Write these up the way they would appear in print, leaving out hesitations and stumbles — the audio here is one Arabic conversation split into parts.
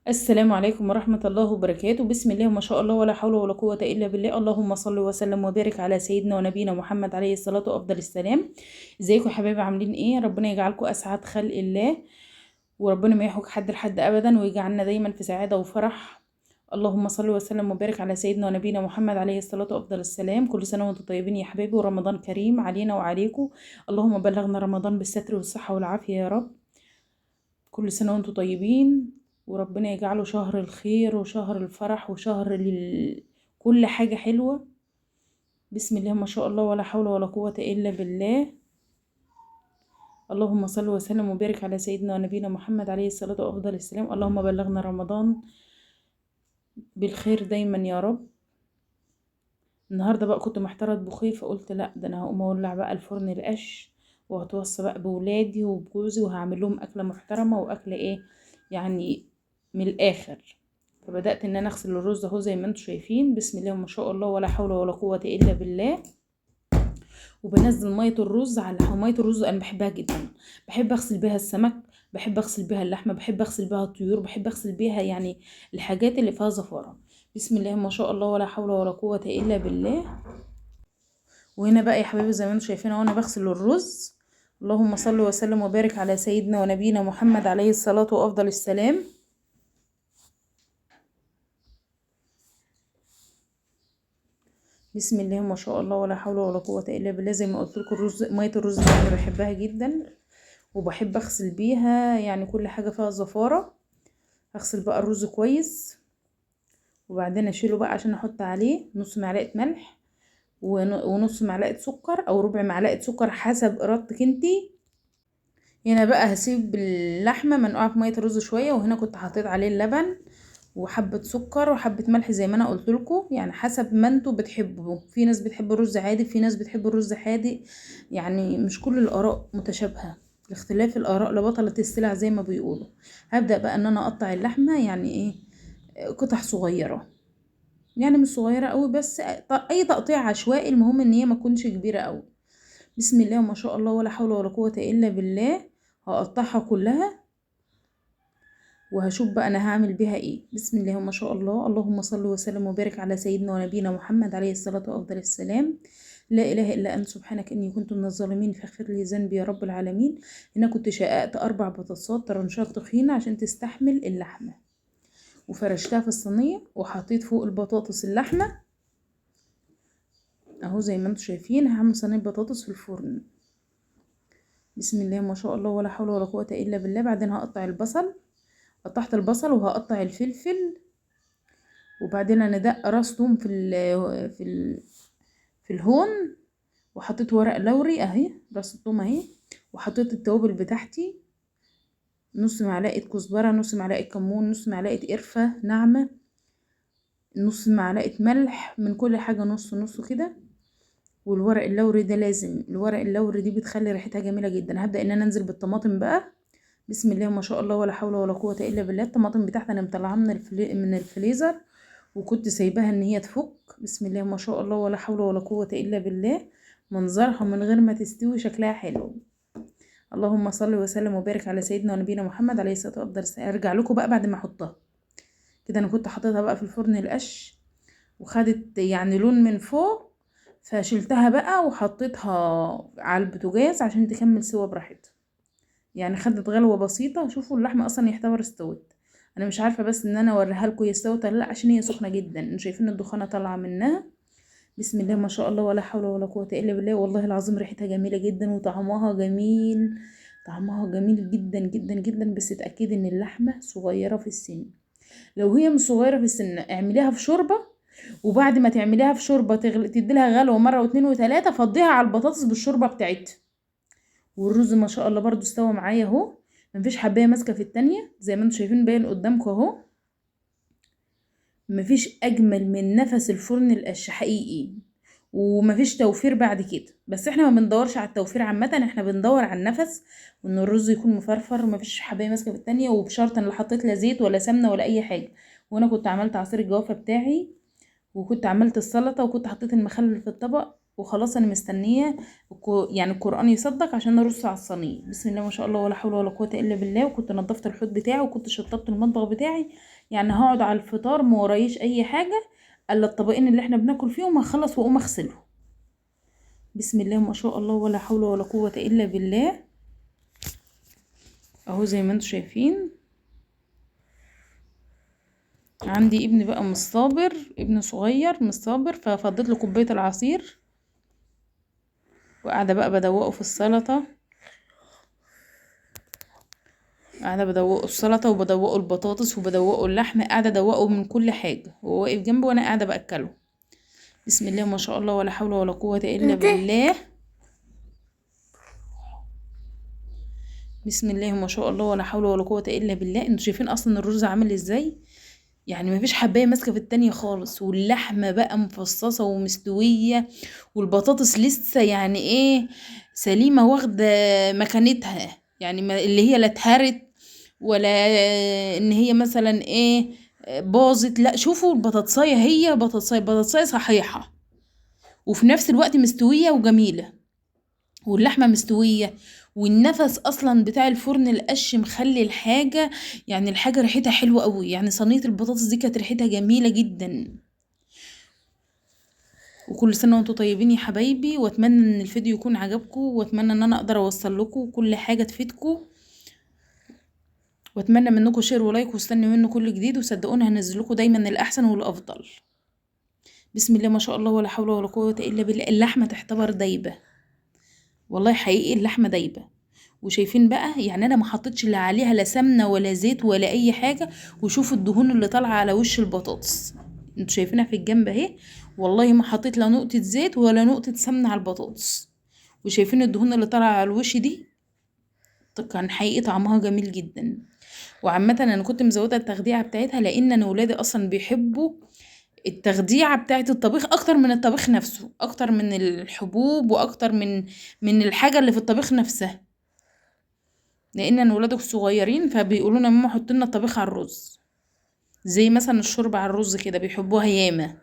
السلام عليكم ورحمة الله وبركاته. بسم الله ما شاء الله ولا حول ولا قوة إلا بالله. اللهم صل وسلم وبارك على سيدنا ونبينا محمد عليه الصلاة وأفضل السلام. ازيكم يا حبايبي؟ عاملين ايه؟ ربنا يجعلكم أسعد خلق الله، وربنا ما يحوج حد لحد أبدا، ويجعلنا دايما في سعادة وفرح. اللهم صل وسلم وبارك على سيدنا ونبينا محمد عليه الصلاة وأفضل السلام. كل سنة وانتم طيبين يا حبايبي، ورمضان كريم علينا وعليكم. اللهم بلغنا رمضان بالستر والصحة والعافية يا رب. كل سنة وانتم طيبين، وربنا يجعله شهر الخير وشهر الفرح وشهر كل حاجة حلوة. بسم الله ما شاء الله ولا حول ولا قوة إلا بالله. اللهم صل وسلم وبارك على سيدنا ونبينا محمد عليه الصلاة وأفضل السلام. اللهم بلغنا رمضان بالخير دايما يا رب. النهاردة بقى كنت محتارة اطبخ ايه، فقلت لا، ده انا هقوم اولع بقى الفرن القش، وهتوصى بقى بولادي وبجوزي، وهعمل لهم اكلة محترمة واكلة ايه يعني، من الاخر. فبدأت ان انا اغسل الرز اهو زي ما انتم شايفين. بسم الله ما شاء الله ولا حول ولا قوة الا بالله. وبنزل مية الرز على مية الرز، انا بحبها جدا. بحب اغسل بيها السمك، بحب اغسل بيها اللحمة، بحب اغسل بيها الطيور، بحب اغسل بيها يعني الحاجات اللي فيها زفارة. بسم الله ما شاء الله ولا حول ولا قوة الا بالله. وهنا بقى يا حبايبي زي ما انتم شايفين اهو انا بغسل الرز. اللهم صل وسلم وبارك على سيدنا ونبينا محمد عليه الصلاة وافضل السلام. بسم الله ما شاء الله ولا حول ولا قوة الا بالله. زي ما قلت لكم الرز، مية الرز دي انا بحبها جدا، وبحب اغسل بيها يعني كل حاجة فيها زفارة. اغسل بقى الرز كويس، وبعدين اشيله بقى عشان احط عليه نص معلقة ملح ونص معلقة سكر او ربع معلقة سكر حسب ارادتك انتي. هنا بقى هسيب اللحمة منقوعة في مية الرز شوية، وهنا كنت حطيت عليه اللبن وحبة سكر وحبة ملح زي ما انا قلت لكم، يعني حسب ما انتوا بتحبوا. في ناس بتحب الرز عادي، في ناس بتحب الرز حادق، يعني مش كل الاراء متشابهة. لاختلاف الاراء لبطلة السلع زي ما بيقولوا. هبدأ بقى ان انا اقطع اللحمة يعني ايه، قطع صغيرة، يعني مش صغيرة قوي، بس اي تقطيع عشوائي، المهم ان هي ما تكونش كبيرة قوي. بسم الله ما شاء الله ولا حول ولا قوة الا بالله. هقطعها كلها، وهشوف بقى انا هعمل بيها ايه. بسم الله ما شاء الله. اللهم صل وسلم وبارك على سيدنا ونبينا محمد عليه الصلاة وافضل السلام. لا اله الا انت سبحانك اني كنت من الظالمين، فاغفر لي ذنبي يا رب العالمين. هنا كنت شققت 4 بطاطسات طرنشات تخينة عشان تستحمل اللحمة، وفرشتها في الصينية، وحطيت فوق البطاطس اللحمة اهو زي ما انتم شايفين. هعمل صينية بطاطس في الفرن. بسم الله ما شاء الله ولا حول ولا قوة الا بالله. بعدين هقطع البصل، قطعت البصل وهقطع الفلفل، وبعدين انا دق راس توم في الهون، وحطيت ورق لوري اهي، راس التوم اهي، وحطيت التوابل بتاعتي، نص معلقه كزبره، نص معلقه كمون، نص معلقه قرفه ناعمه، نص معلقه ملح، من كل حاجه نص نص كده. والورق اللوري ده لازم، الورق اللوري دي بتخلي ريحتها جميله جدا. هبدا ان انا انزل بالطماطم بقى. بسم الله ما شاء الله ولا حول ولا قوه الا بالله. الطماطم بتاعتي انا مطلعاها من الفريزر، وكنت سايباها ان هي تفك. بسم الله ما شاء الله ولا حول ولا قوة الا بالله. منظرها من غير ما تستوي شكلها حلو. اللهم صل وسلم وبارك على سيدنا ونبينا محمد عليه الصلاة والسلام. ارجع لكم بقى بعد ما احطها كده. انا كنت حاططها بقى في الفرن القش، وخدت يعني لون من فوق، فشلتها بقى وحطيتها على البوتاجاز عشان تكمل سوا براحتها. يعني خدت غلوة بسيطة. شوفوا اللحمة اصلا يعتبر استوت. انا مش عارفة بس ان انا اوريها لكم هي استوت ولا لا، عشان هي سخنة جدا. انتوا شايفين الدخانة طالعة منها. بسم الله ما شاء الله ولا حول ولا قوة الا بالله. والله العظيم ريحتها جميلة جدا وطعمها جميل، طعمها جميل جدا جدا جدا. بس اتأكدي ان اللحمة صغيرة في السن. لو هي مش صغيرة في السن اعمليها في شوربة، وبعد ما تعمليها في شوربة تديلها غلوة مرة واتنين وتلاتة، فضيها على البطاطس بالشوربة بتاعتها. والرز ما شاء الله برضو استوى معايا اهو، مفيش حباية ماسكة في التانية زي ما انتم شايفين باين قدامكم اهو. مفيش اجمل من نفس الفرن القش حقيقي، ومفيش توفير بعد كده. بس احنا ما بندورش على التوفير عامه، احنا بندور على النفس، وان الرز يكون مفرفر ومفيش حبايه ماسكه في التانية، وبشرط ان لا حطيت لا زيت ولا سمنه ولا اي حاجه. وانا كنت عملت عصير الجوافه بتاعي، وكنت عملت السلطه، وكنت حطيت المخلل في الطبق. وخلاص انا مستنيه يعني القرآن يصدق عشان ارص على الصينيه. بسم الله ما شاء الله ولا حول ولا قوه الا بالله. وكنت نظفت الحوض بتاعي وكنت شطبت المطبخ بتاعي، يعني هقعد على الفطار ما ورايش اي حاجه الا الطبقين اللي احنا بناكل فيهم، هخلص واقوم اغسله. بسم الله ما شاء الله ولا حول ولا قوه الا بالله. اهو زي ما انتم شايفين. عندي ابن بقى مش صابر، ابن صغير مش صابر، ففضيت له كوبايه العصير وقاعده بقى بدوقه في السلطه. قاعده بدوقه السلطه وبدوقه البطاطس وبدوقه اللحمه، قاعده ادوقه من كل حاجه وهو واقف جنبي وانا قاعده باكله. بسم الله ما شاء الله ولا حول ولا قوه الا بالله. بسم الله ما شاء الله ولا حول ولا قوه الا بالله. انتوا شايفين اصلا الرز عامل ازاي؟ يعني مفيش حبايه ماسكه في التانية خالص، واللحمه بقى مفصصه ومستويه، والبطاطس لسه يعني ايه، سليمه واخده مكانتها، يعني اللي هي لا اتهرت ولا ان هي مثلا ايه باظت. لا شوفوا البطاطسايه، هي بطاطسايه صحيحه وفي نفس الوقت مستويه وجميله، واللحمه مستويه، والنفس اصلا بتاع الفرن القش مخلي الحاجه، يعني الحاجه ريحتها حلوه قوي. يعني صينيه البطاطس دي كانت ريحتها جميله جدا. وكل سنه وانتم طيبين يا حبايبي، واتمنى ان الفيديو يكون عجبكم، واتمنى ان انا اقدر اوصل لكم كل حاجه تفيدكم، واتمنى منكم شير ولايك، واستنوا منه كل جديد، وصدقوني هنزل لكم دايما الاحسن والافضل. بسم الله ما شاء الله ولا حول ولا قوه الا بالله. اللحمه تعتبر دايبه، والله حقيقي اللحمه دايبه. وشايفين بقى، يعني انا ما حطيتش لا عليها لا سمنه ولا زيت ولا اي حاجه. وشوفوا الدهون اللي طالعه على وش البطاطس، انتوا شايفينها في الجنب اهي. والله ما حطيت لا نقطه زيت ولا نقطه سمنه على البطاطس. وشايفين الدهون اللي طالعه على الوش دي، كان حقيقي طعمها جميل جدا. وعامه انا كنت مزوده التخديعه بتاعتها، لان انا ولادي اصلا بيحبوا التخديعه بتاعت الطبيخ اكتر من الطبيخ نفسه، اكتر من الحبوب واكتر من الحاجه اللي في الطبيخ نفسها. لان انا ولادك صغيرين فبيقولوا لنا ماما حط لنا الطبيخ على الرز، زي مثلا الشوربه على الرز كده بيحبوها ياما.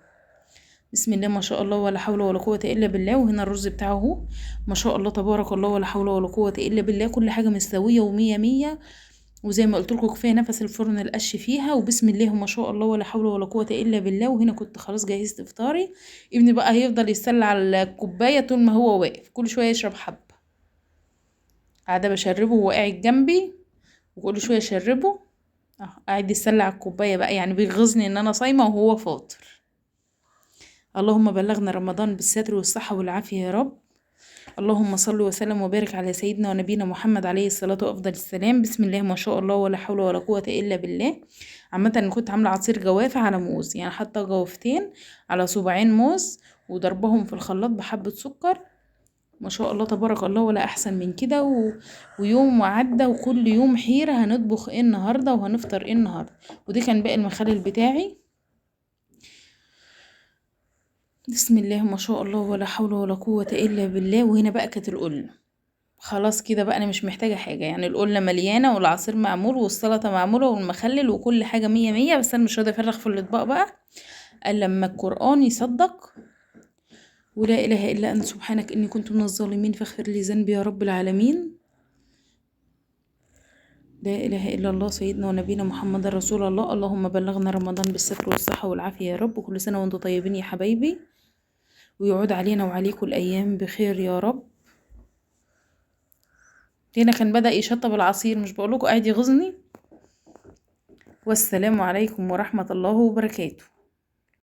بسم الله ما شاء الله ولا حول ولا قوه الا بالله. وهنا الرز بتاعه اهو، ما شاء الله تبارك الله ولا حول ولا قوه الا بالله. كل حاجه مستويه ومية مية، وزي ما قلت لكم كفايه نفس الفرن القش فيها. وبسم الله ما شاء الله ولا حول ولا قوه الا بالله. وهنا كنت خلاص جهزت افطاري. ابني بقى هيفضل يتسلى على الكوبايه طول ما هو واقف، كل شويه يشرب حبه. قاعده بشربه وهو قاعد جنبي، وكل شويه اشربه. قاعد يتسلى على الكوبايه بقى، يعني بيغيظني ان انا صايمه وهو فاطر. اللهم بلغنا رمضان بالستر والصحه والعافيه يا رب. اللهم صل وسلم وبارك على سيدنا ونبينا محمد عليه الصلاه وافضل السلام. بسم الله ما شاء الله ولا حول ولا قوه الا بالله. عامه انا كنت عامله عصير جوافه على موز، يعني حاطه جوافتين على صباعين موز وضربهم في الخلاط بحبه سكر. ما شاء الله تبارك الله ولا احسن من كده. ويوم وعدى، وكل يوم حيرة هنطبخ ايه النهاردة وهنفطر ايه النهاردة. ودي كان باقي المخلل بتاعي. بسم الله ما شاء الله ولا حول ولا قوة الا بالله. وهنا بقى كانت القلة. خلاص كده بقى انا مش محتاجة حاجة، يعني القلة مليانة والعصير معمول والسلطة معمولة والمخلل وكل حاجة مية مية. بس انا مش راضية افرغ في الاطباق بقى الا لما القرآن يصدق. ولا اله الا انت سبحانك اني كنت من الظالمين فاغفر لي ذنبي يا رب العالمين. لا إله إلا الله سيدنا ونبينا محمد رسول الله. اللهم بلغنا رمضان بالستر والصحة والعافية يا رب. وكل سنة وانتم طيبين يا حبايبي، ويعود علينا وعليكم الأيام بخير يا رب. هنا كان بدأ يشطب العصير، مش بقولكوا قاعد يغزني. والسلام عليكم ورحمة الله وبركاته.